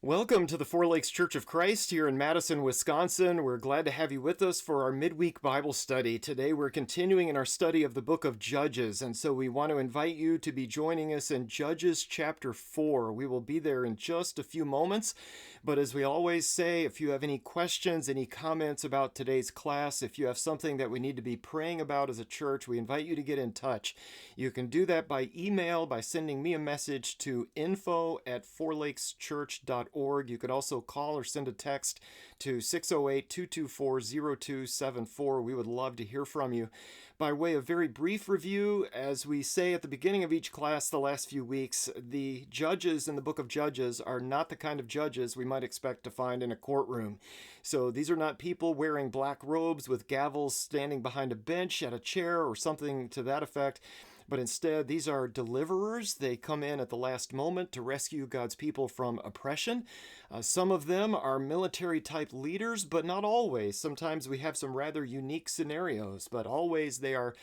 Welcome to the Four Lakes Church of Christ here in Madison, Wisconsin. We're glad to have you with us for our midweek Bible study. Today we're continuing in our study of the book of Judges, and so we want to invite you to be joining us in Judges chapter 4. We will be there in just a few moments, but as we always say, if you have any questions, any comments about today's class, if you have something that we need to be praying about as a church, we invite you to get in touch. You can do that by email, by sending me a message to info@fourlakeschurch.org. You could also call or send a text to 608-224-0274. We would love to hear from you. By way of very brief review, as we say at the beginning of each class the last few weeks, the judges in the book of Judges are not the kind of judges we might expect to find in a courtroom. So these are not people wearing black robes with gavels standing behind a bench at a chair or something to that effect. But instead, these are deliverers. They come in at the last moment to rescue God's people from oppression. Some of them are military-type leaders, but not always. Sometimes we have some rather unique scenarios, but always they are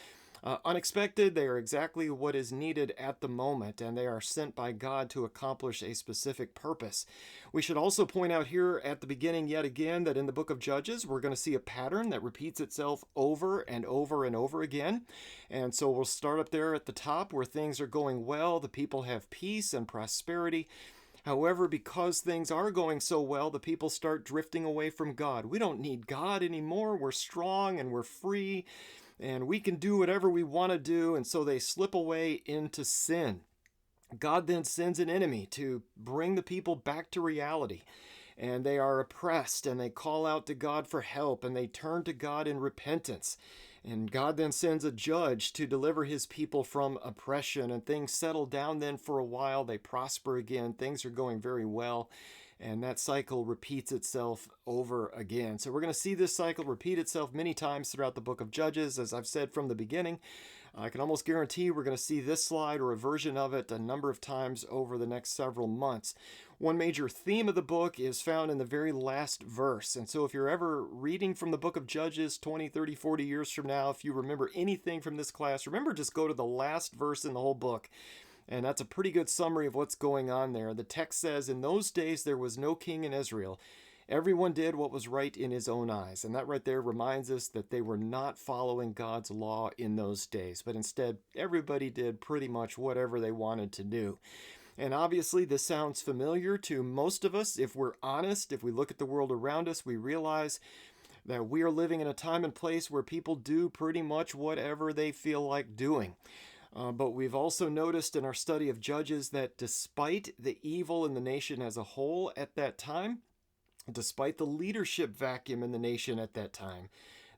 unexpected. They are exactly what is needed at the moment, and they are sent by God to accomplish a specific purpose. We should also point out here at the beginning yet again that in the book of Judges, we're going to see a pattern that repeats itself over and over and over again. And so we'll start up there at the top where things are going well. The people have peace and prosperity. However, because things are going so well, the people start drifting away from God. We don't need God anymore. We're strong and we're free, and we can do whatever we want to do, and so they slip away into sin. God then sends an enemy to bring the people back to reality, and they are oppressed, and they call out to God for help, and they turn to God in repentance. And God then sends a judge to deliver his people from oppression, and things settle down then for a while. They prosper again. Things are going very well, and that cycle repeats itself over again. So we're going to see this cycle repeat itself many times throughout the book of Judges. As I've said from the beginning, I can almost guarantee we're going to see this slide or a version of it a number of times over the next several months. One major theme of the book is found in the very last verse. And so if you're ever reading from the book of Judges 20, 30, 40 years from now, if you remember anything from this class, remember just go to the last verse in the whole book. And that's a pretty good summary of what's going on there. The text says, "In those days there was no king in Israel. Everyone did what was right in his own eyes." And that right there reminds us that they were not following God's law in those days, but instead everybody did pretty much whatever they wanted to do. And obviously this sounds familiar to most of us. If we're honest, if we look at the world around us, we realize that we are living in a time and place where people do pretty much whatever they feel like doing. But we've also noticed in our study of Judges that despite the evil in the nation as a whole at that time, despite the leadership vacuum in the nation at that time,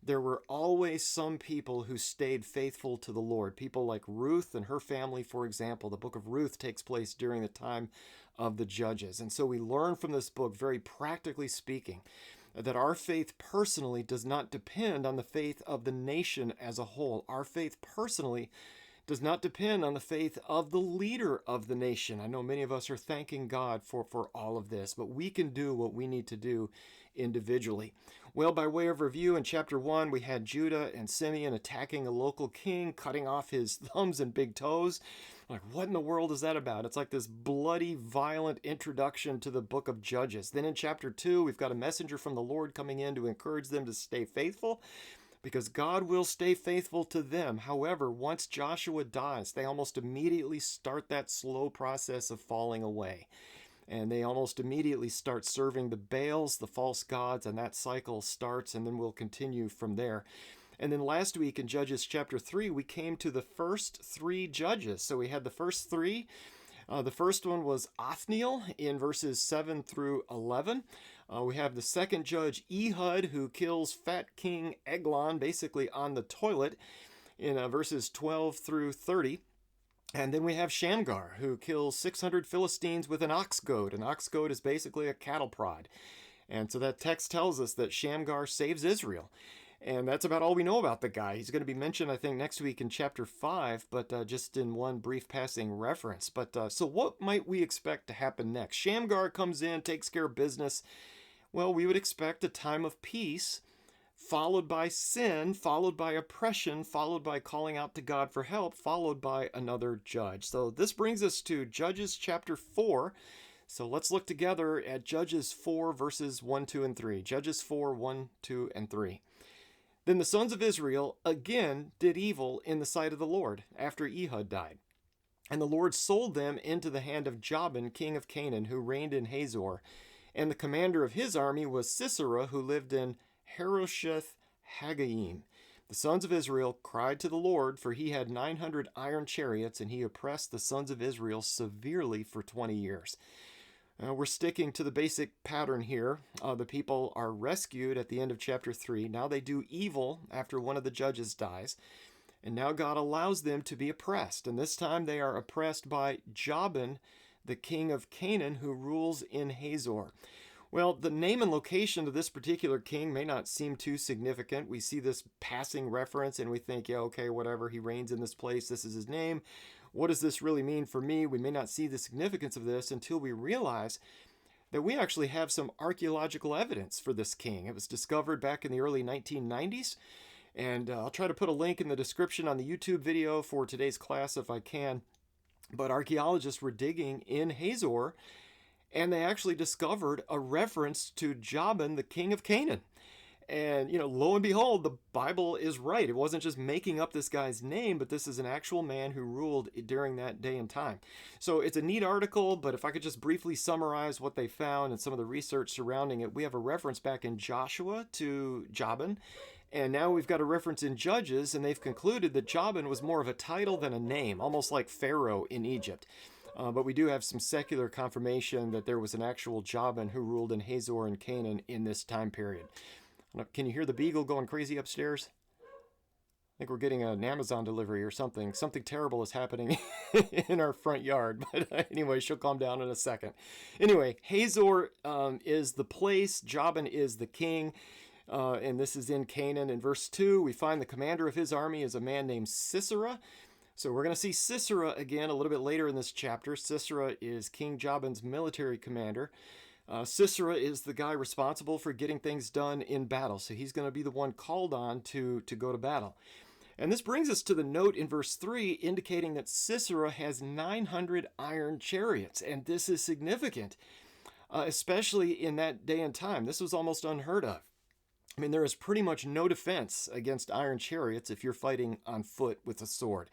there were always some people who stayed faithful to the Lord. People like Ruth and her family, for example. The book of Ruth takes place during the time of the Judges. And so we learn from this book, very practically speaking, that our faith personally does not depend on the faith of the nation as a whole. Our faith personally does not depend on the faith of the leader of the nation. I know many of us are thanking God for all of this, but we can do what we need to do individually. Well, by way of review, in chapter 1, we had Judah and Simeon attacking a local king, cutting off his thumbs and big toes. Like, what in the world is that about? It's like this bloody, violent introduction to the book of Judges. Then in chapter 2, we've got a messenger from the Lord coming in to encourage them to stay faithful, because God will stay faithful to them. However, once Joshua dies, they almost immediately start that slow process of falling away. And they almost immediately start serving the Baals, the false gods, and that cycle starts, and then we'll continue from there. And then last week in Judges chapter 3, we came to the first three judges. So we had the first three. The first one was Othniel in verses 7 through 11. We have the second judge, Ehud, who kills fat King Eglon basically on the toilet in verses 12 through 30. And then we have Shamgar, who kills 600 Philistines with an ox goad. An ox goad is basically a cattle prod. And so that text tells us that Shamgar saves Israel. And that's about all we know about the guy. He's going to be mentioned, I think, next week in chapter 5, but just in one brief passing reference. But so what might we expect to happen next? Shamgar comes in, takes care of business. Well, we would expect a time of peace, followed by sin, followed by oppression, followed by calling out to God for help, followed by another judge. So this brings us to Judges chapter 4. So let's look together at Judges 4, verses 1, 2, and 3. Judges 4, 1, 2, and 3. Then the sons of Israel again did evil in the sight of the Lord after Ehud died. And the Lord sold them into the hand of Jabin, king of Canaan, who reigned in Hazor. And the commander of his army was Sisera, who lived in Harosheth Hagoyim. The sons of Israel cried to the Lord, for he had 900 iron chariots, and he oppressed the sons of Israel severely for 20 years. We're sticking to the basic pattern here. The people are rescued at the end of chapter 3. Now they do evil after one of the judges dies. And now God allows them to be oppressed. And this time they are oppressed by Jabin, the king of Canaan, who rules in Hazor. Well, the name and location of this particular king may not seem too significant. We see this passing reference and we think, yeah, okay, whatever, he reigns in this place, this is his name. What does this really mean for me? We may not see the significance of this until we realize that we actually have some archaeological evidence for this king. It was discovered back in the early 1990s. And I'll try to put a link in the description on the YouTube video for today's class if I can. But archaeologists were digging in Hazor, and they actually discovered a reference to Jabin, the king of Canaan. And, lo and behold, the Bible is right. It wasn't just making up this guy's name, but this is an actual man who ruled during that day and time. So it's a neat article, but if I could just briefly summarize what they found and some of the research surrounding it, we have a reference back in Joshua to Jabin. And now we've got a reference in Judges, and they've concluded that Jabin was more of a title than a name, almost like Pharaoh in Egypt. But we do have some secular confirmation that there was an actual Jabin who ruled in Hazor and Canaan in this time period. Can you hear the beagle going crazy upstairs? I think we're getting an Amazon delivery or something. Something terrible is happening in our front yard. But anyway, she'll calm down in a second. Anyway, Hazor is the place. Jabin is the king. And this is in Canaan. In verse 2, we find the commander of his army is a man named Sisera. So we're going to see Sisera again a little bit later in this chapter. Sisera is King Jabin's military commander. Sisera is the guy responsible for getting things done in battle. So he's going to be the one called on to go to battle. And this brings us to the note in verse 3 indicating that Sisera has 900 iron chariots. And this is significant, especially in that day and time. This was almost unheard of. I mean, there is pretty much no defense against iron chariots if you're fighting on foot with a sword.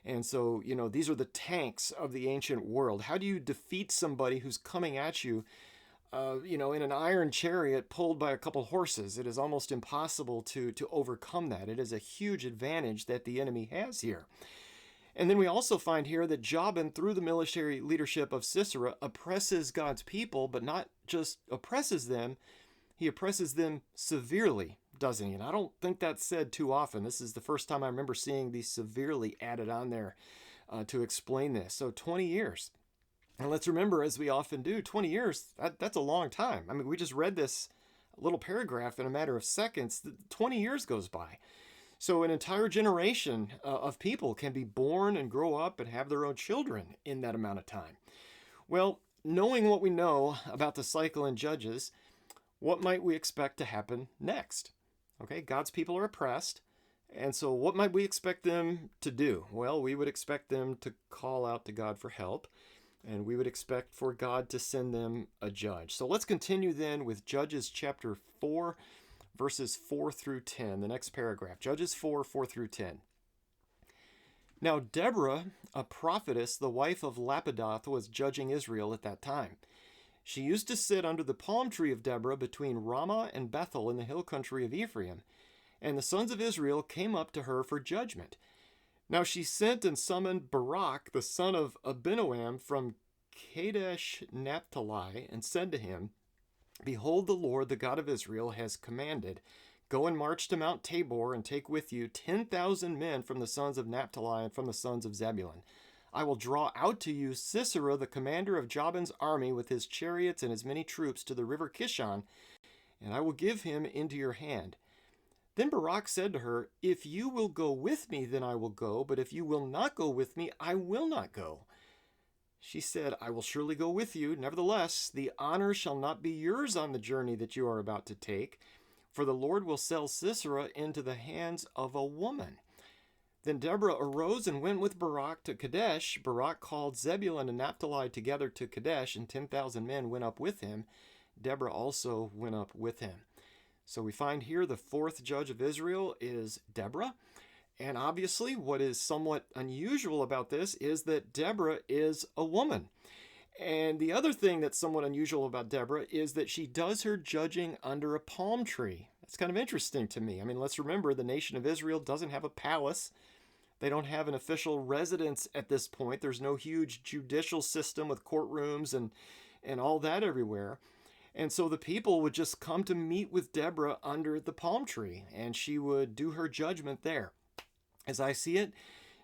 And so, these are the tanks of the ancient world. How do you defeat somebody who's coming at you, in an iron chariot pulled by a couple horses? It is almost impossible to overcome that. It is a huge advantage that the enemy has here. And then we also find here that Jabin, through the military leadership of Sisera, oppresses God's people, but not just oppresses them, he oppresses them severely, doesn't he? And I don't think that's said too often. This is the first time I remember seeing the severely added on there to explain this. So 20 years. And let's remember, as we often do, 20 years, that's a long time. I mean, we just read this little paragraph in a matter of seconds. 20 years goes by. So an entire generation of people can be born and grow up and have their own children in that amount of time. Well, knowing what we know about the cycle in Judges, what might we expect to happen next? Okay, God's people are oppressed. And so what might we expect them to do? Well, we would expect them to call out to God for help. And we would expect for God to send them a judge. So let's continue then with Judges chapter 4, verses 4 through 10. The next paragraph, Judges 4, 4 through 10. Now Deborah, a prophetess, the wife of Lapidoth, was judging Israel at that time. She used to sit under the palm tree of Deborah between Ramah and Bethel in the hill country of Ephraim, and the sons of Israel came up to her for judgment. Now she sent and summoned Barak, the son of Abinoam, from Kadesh Naphtali, and said to him, Behold, the Lord, the God of Israel, has commanded, Go and march to Mount Tabor, and take with you 10,000 men from the sons of Naphtali and from the sons of Zebulun. I will draw out to you Sisera, the commander of Jabin's army, with his chariots and his many troops to the river Kishon, and I will give him into your hand. Then Barak said to her, If you will go with me, then I will go, but if you will not go with me, I will not go. She said, I will surely go with you. Nevertheless, the honor shall not be yours on the journey that you are about to take, for the Lord will sell Sisera into the hands of a woman. Then Deborah arose and went with Barak to Kadesh. Barak called Zebulun and Naphtali together to Kadesh, and 10,000 men went up with him. Deborah also went up with him. So we find here the fourth judge of Israel is Deborah. And obviously, what is somewhat unusual about this is that Deborah is a woman. And the other thing that's somewhat unusual about Deborah is that she does her judging under a palm tree. That's kind of interesting to me. I mean, let's remember the nation of Israel doesn't have a palace. They don't have an official residence at this point. There's no huge judicial system with courtrooms and all that everywhere. And so the people would just come to meet with Deborah under the palm tree, and she would do her judgment there. As I see it,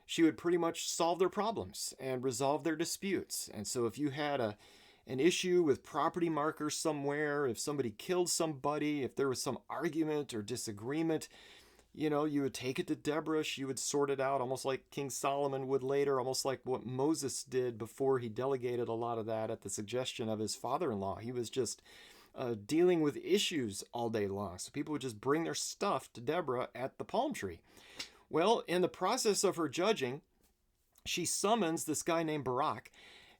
she would pretty much solve their problems and resolve their disputes. And so if you had an issue with property markers somewhere, if somebody killed somebody, if there was some argument or disagreement, you would take it to Deborah. She would sort it out, almost like King Solomon would later, almost like what Moses did before he delegated a lot of that at the suggestion of his father-in-law. He was just dealing with issues all day long. So people would just bring their stuff to Deborah at the palm tree. Well, in the process of her judging, she summons this guy named Barak,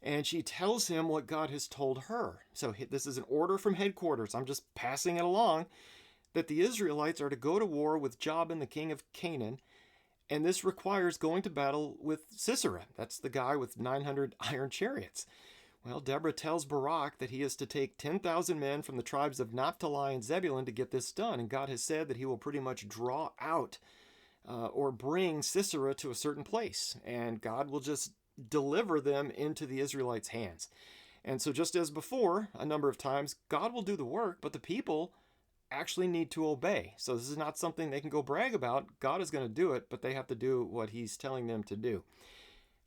and she tells him what God has told her. So this is an order from headquarters. I'm just passing it along, that the Israelites are to go to war with Jabin, the king of Canaan, and this requires going to battle with Sisera. That's the guy with 900 iron chariots. Well, Deborah tells Barak that he is to take 10,000 men from the tribes of Naphtali and Zebulun to get this done, and God has said that he will pretty much draw out or bring Sisera to a certain place, and God will just deliver them into the Israelites' hands. And so just as before, a number of times, God will do the work, but the people actually need to obey. So this is not something they can go brag about. God is going to do it, but they have to do what he's telling them to do.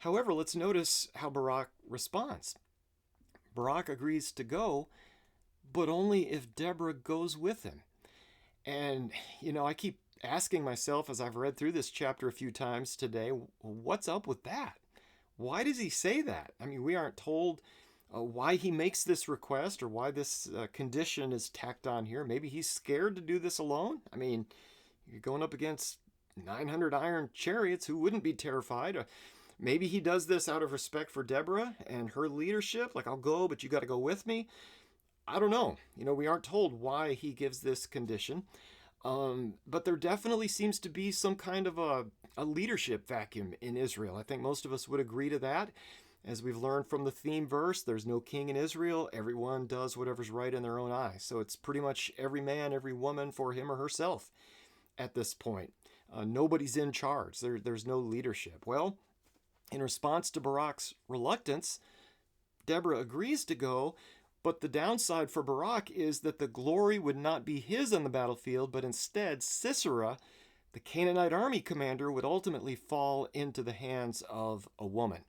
However, let's notice how Barak responds. Barak agrees to go, but only if Deborah goes with him. And, I keep asking myself as I've read through this chapter a few times today, what's up with that? Why does he say that? I mean, we aren't told why he makes this request or why this condition is tacked on here. Maybe he's scared to do this alone. I mean, you're going up against 900 iron chariots. Who wouldn't be terrified? Maybe he does this out of respect for Deborah and her leadership. Like, I'll go, but you got to go with me. I don't know. We aren't told why he gives this condition. But there definitely seems to be some kind of a leadership vacuum in Israel. I think most of us would agree to that. As we've learned from the theme verse, there's no king in Israel. Everyone does whatever's right in their own eyes. So it's pretty much every man, every woman for him or herself at this point. Nobody's in charge. There's no leadership. Well, in response to Barak's reluctance, Deborah agrees to go, but the downside for Barak is that the glory would not be his on the battlefield, but instead Sisera, the Canaanite army commander, would ultimately fall into the hands of a woman.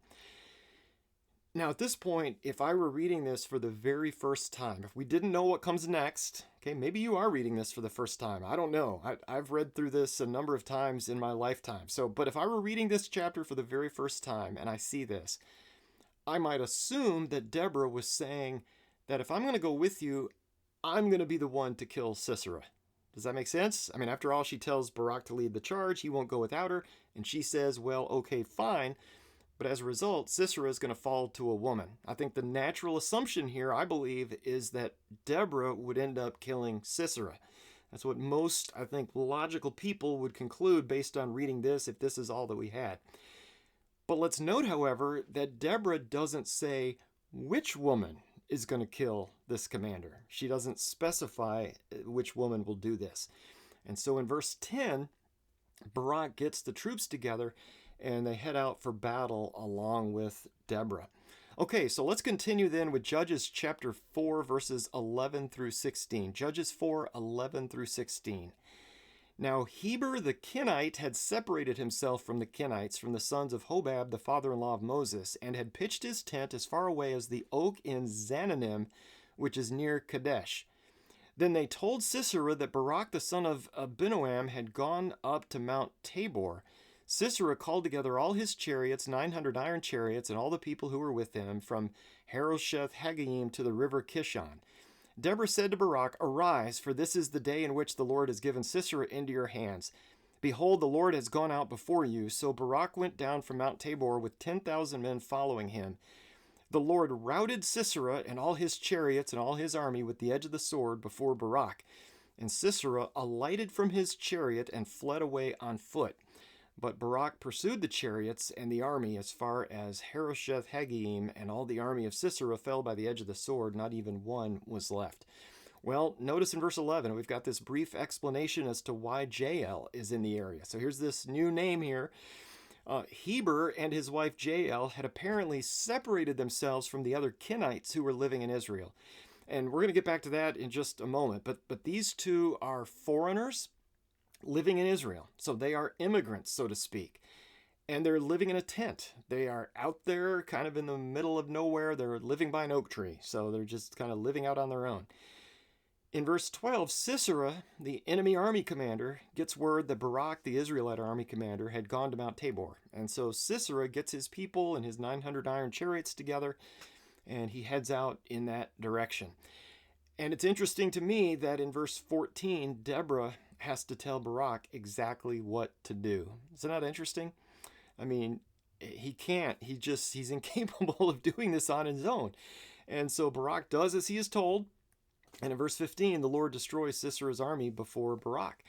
Now, at this point, if I were reading this for the very first time, if we didn't know what comes next, okay, maybe you are reading this for the first time. I don't know. I've read through this a number of times in my lifetime. But if I were reading this chapter for the very first time and I see this, I might assume that Deborah was saying that if I'm going to go with you, I'm going to be the one to kill Sisera. Does that make sense? I mean, after all, she tells Barak to lead the charge. He won't go without her. And she says, well, okay, fine. But as a result, Sisera is going to fall to a woman. I think the natural assumption here, I believe, is that Deborah would end up killing Sisera. That's what most, I think, logical people would conclude based on reading this, if this is all that we had. But let's note, however, that Deborah doesn't say which woman is going to kill this commander. She doesn't specify which woman will do this. And so in verse 10, Barak gets the troops together and they head out for battle along with Deborah. Okay, so let's continue then with Judges chapter 4, verses 11 through 16. Judges 4, 11 through 16. Now Heber the Kenite had separated himself from the Kenites, from the sons of Hobab, the father-in-law of Moses, and had pitched his tent as far away as the oak in Zananim, which is near Kadesh. Then they told Sisera that Barak the son of Abinoam had gone up to Mount Tabor. Sisera called together all his chariots, 900 iron chariots, and all the people who were with him, from Harosheth Haggayim to the river Kishon. Deborah said to Barak, "Arise, for this is the day in which the Lord has given Sisera into your hands. Behold, the Lord has gone out before you. So Barak went down from Mount Tabor with 10,000 men following him. The Lord routed Sisera and all his chariots and all his army with the edge of the sword before Barak. And Sisera alighted from his chariot and fled away on foot. But Barak pursued the chariots and the army as far as Harosheth Hagoyim, and all the army of Sisera fell by the edge of the sword. Not even one was left. Well, notice in verse 11, we've got this brief explanation as to why Jael is in the area. So here's this new name here. Heber and his wife Jael had apparently separated themselves from the other Kenites who were living in Israel. And we're going to get back to that in just a moment. But these two are foreigners living in Israel. So they are immigrants, so to speak. And they're living in a tent. They are out there kind of in the middle of nowhere. They're living by an oak tree. So they're just kind of living out on their own. In verse 12, Sisera, the enemy army commander, gets word that Barak, the Israelite army commander, had gone to Mount Tabor. And so Sisera gets his people and his 900 iron chariots together, and he heads out in that direction. And it's interesting to me that in verse 14, Deborah has to tell Barak exactly what to do. Isn't that interesting? I mean, he can't. He's incapable of doing this on his own. And so Barak does as he is told. And in verse 15, the Lord destroys Sisera's army before Barak.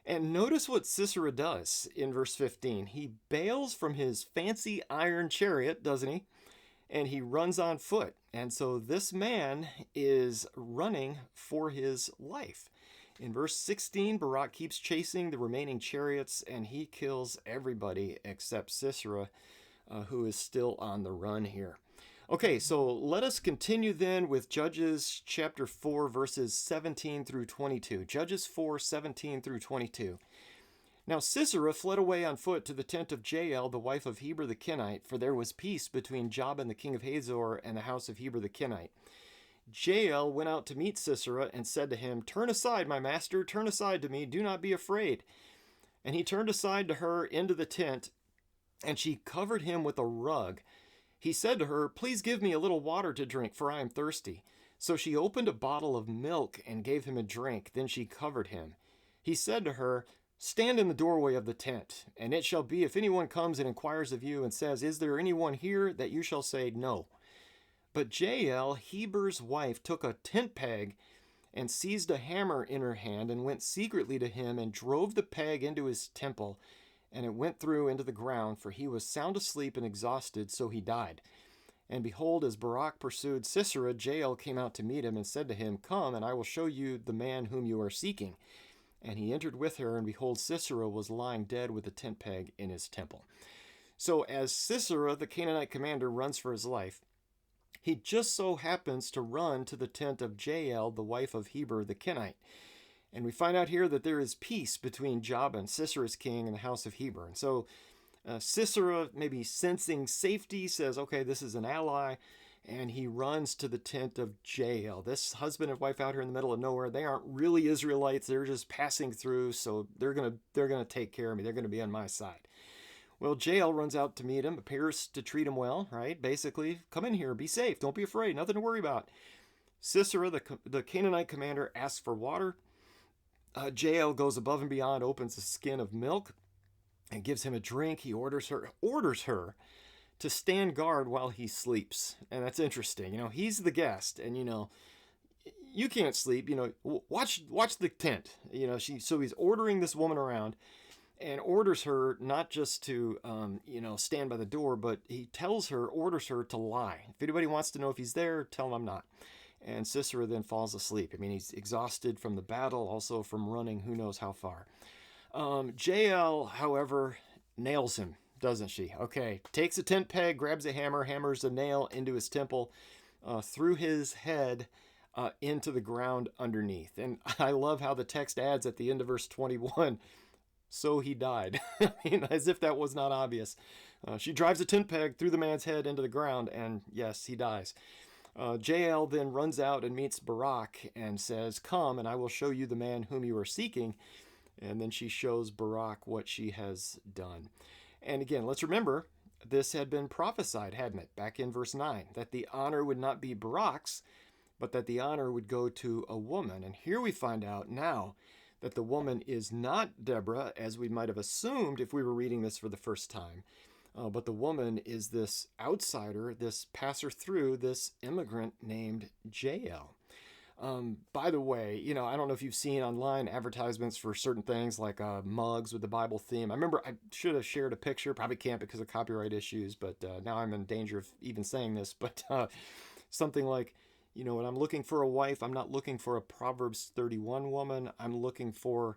And notice what Sisera does in verse 15. He bails from his fancy iron chariot, doesn't he? And he runs on foot. And so this man is running for his life. In verse 16, Barak keeps chasing the remaining chariots, and he kills everybody except Sisera, who is still on the run here. Okay, so let us continue then with Judges chapter 4, verses 17 through 22. Judges 4, 17 through 22. Now Sisera fled away on foot to the tent of Jael, the wife of Heber the Kenite, for there was peace between Jabin the king of Hazor and the house of Heber the Kenite. Jael went out to meet Sisera and said to him, "Turn aside, my master, turn aside to me, do not be afraid." And he turned aside to her into the tent, and she covered him with a rug. He said to her, "Please give me a little water to drink, for I am thirsty." So she opened a bottle of milk and gave him a drink. Then she covered him. He said to her, "Stand in the doorway of the tent, and it shall be if anyone comes and inquires of you and says, 'Is there anyone here?' that you shall say, 'No.'" But Jael, Heber's wife, took a tent peg and seized a hammer in her hand and went secretly to him and drove the peg into his temple. And it went through into the ground, for he was sound asleep and exhausted, so he died. And behold, as Barak pursued Sisera, Jael came out to meet him and said to him, "Come, and I will show you the man whom you are seeking." And he entered with her, and behold, Sisera was lying dead with a tent peg in his temple. So as Sisera, the Canaanite commander, runs for his life, he just so happens to run to the tent of Jael, the wife of Heber the Kenite. And we find out here that there is peace between Jabin, Sisera's king, and the house of Heber. And so Sisera, maybe sensing safety, says, okay, this is an ally, and he runs to the tent of Jael. This husband and wife out here in the middle of nowhere, they aren't really Israelites. They're just passing through, so they're gonna take care of me. They're going to be on my side. Well, Jael runs out to meet him, appears to treat him well, right? Basically, come in here, be safe, don't be afraid, nothing to worry about. Sisera, the Canaanite commander, asks for water. Jael goes above and beyond, opens a skin of milk, and gives him a drink. He orders her to stand guard while he sleeps. And that's interesting. He's the guest, and you can't sleep. Watch the tent. So he's ordering this woman around, and orders her not just to stand by the door, but he orders her to lie. If anybody wants to know if he's there, tell him I'm not. And Sisera then falls asleep. He's exhausted from the battle, also from running who knows how far. Jael, however, nails him, doesn't she? Okay, takes a tent peg, grabs a hammer, hammers a nail into his temple, through his head into the ground underneath. And I love how the text adds at the end of verse 21, "So he died." As if that was not obvious. She drives a tent peg through the man's head into the ground, and yes, he dies. Jael then runs out and meets Barak and says, "Come, and I will show you the man whom you are seeking." And then she shows Barak what she has done. And again, let's remember, this had been prophesied, hadn't it, back in verse 9, that the honor would not be Barak's, but that the honor would go to a woman. And here we find out now that the woman is not Deborah, as we might have assumed if we were reading this for the first time. But the woman is this outsider, this passer through, this immigrant named Jael. By the way, I don't know if you've seen online advertisements for certain things like mugs with the Bible theme. I remember I should have shared a picture, probably can't because of copyright issues, but now I'm in danger of even saying this. But something like, when I'm looking for a wife, I'm not looking for a Proverbs 31 woman. I'm looking for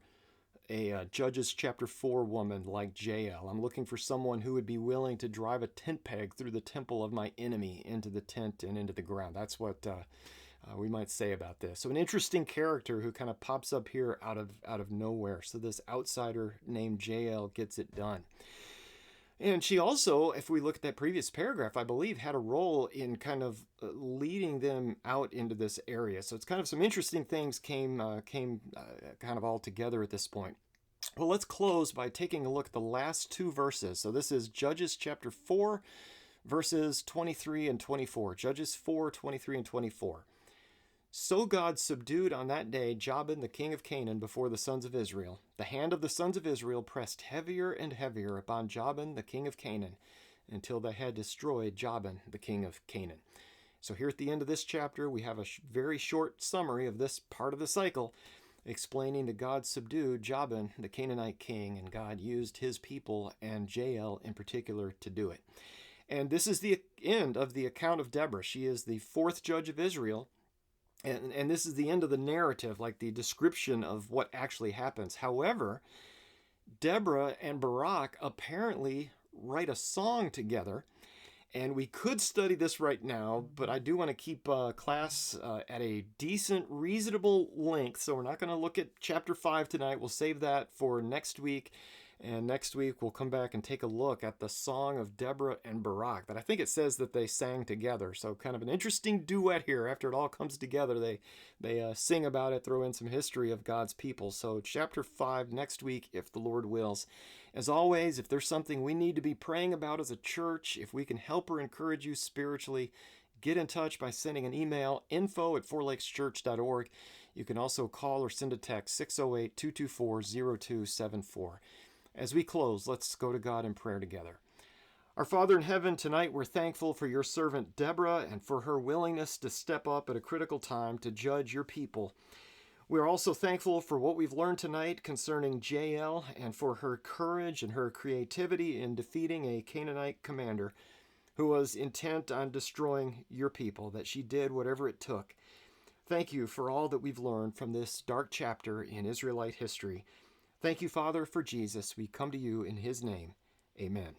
a Judges chapter 4 woman like Jael. I'm looking for someone who would be willing to drive a tent peg through the temple of my enemy into the tent and into the ground. That's what we might say about this. So an interesting character who kind of pops up here out of nowhere. So this outsider named Jael gets it done. And she also, if we look at that previous paragraph, I believe had a role in kind of leading them out into this area. So it's kind of some interesting things came kind of all together at this point. Well, let's close by taking a look at the last two verses. So this is Judges chapter 4, verses 23 and 24. Judges 4, 23 and 24. So God subdued on that day Jabin the king of Canaan before the sons of Israel. The hand of the sons of Israel pressed heavier and heavier upon Jabin the king of Canaan, until they had destroyed Jabin the king of Canaan. So here at the end of this chapter, we have a very short summary of this part of the cycle, explaining that God subdued Jabin the Canaanite king, and God used his people and Jael in particular to do it. And this is the end of the account of Deborah. She is the fourth judge of Israel. And this is the end of the narrative, like the description of what actually happens. However, Deborah and Barak apparently write a song together. And we could study this right now, but I do want to keep class at a decent, reasonable length. So we're not going to look at chapter 5 tonight. We'll save that for next week. And next week, we'll come back and take a look at the song of Deborah and Barak. That I think it says that they sang together. So kind of an interesting duet here. After it all comes together, they sing about it, throw in some history of God's people. So chapter 5 next week, if the Lord wills. As always, if there's something we need to be praying about as a church, if we can help or encourage you spiritually, get in touch by sending an email, info@fourlakeschurch.org. You can also call or send a text, 608-224-0274. As we close, let's go to God in prayer together. Our Father in heaven, tonight we're thankful for your servant Deborah and for her willingness to step up at a critical time to judge your people. We're also thankful for what we've learned tonight concerning Jael and for her courage and her creativity in defeating a Canaanite commander who was intent on destroying your people, that she did whatever it took. Thank you for all that we've learned from this dark chapter in Israelite history. Thank you, Father, for Jesus. We come to you in his name. Amen.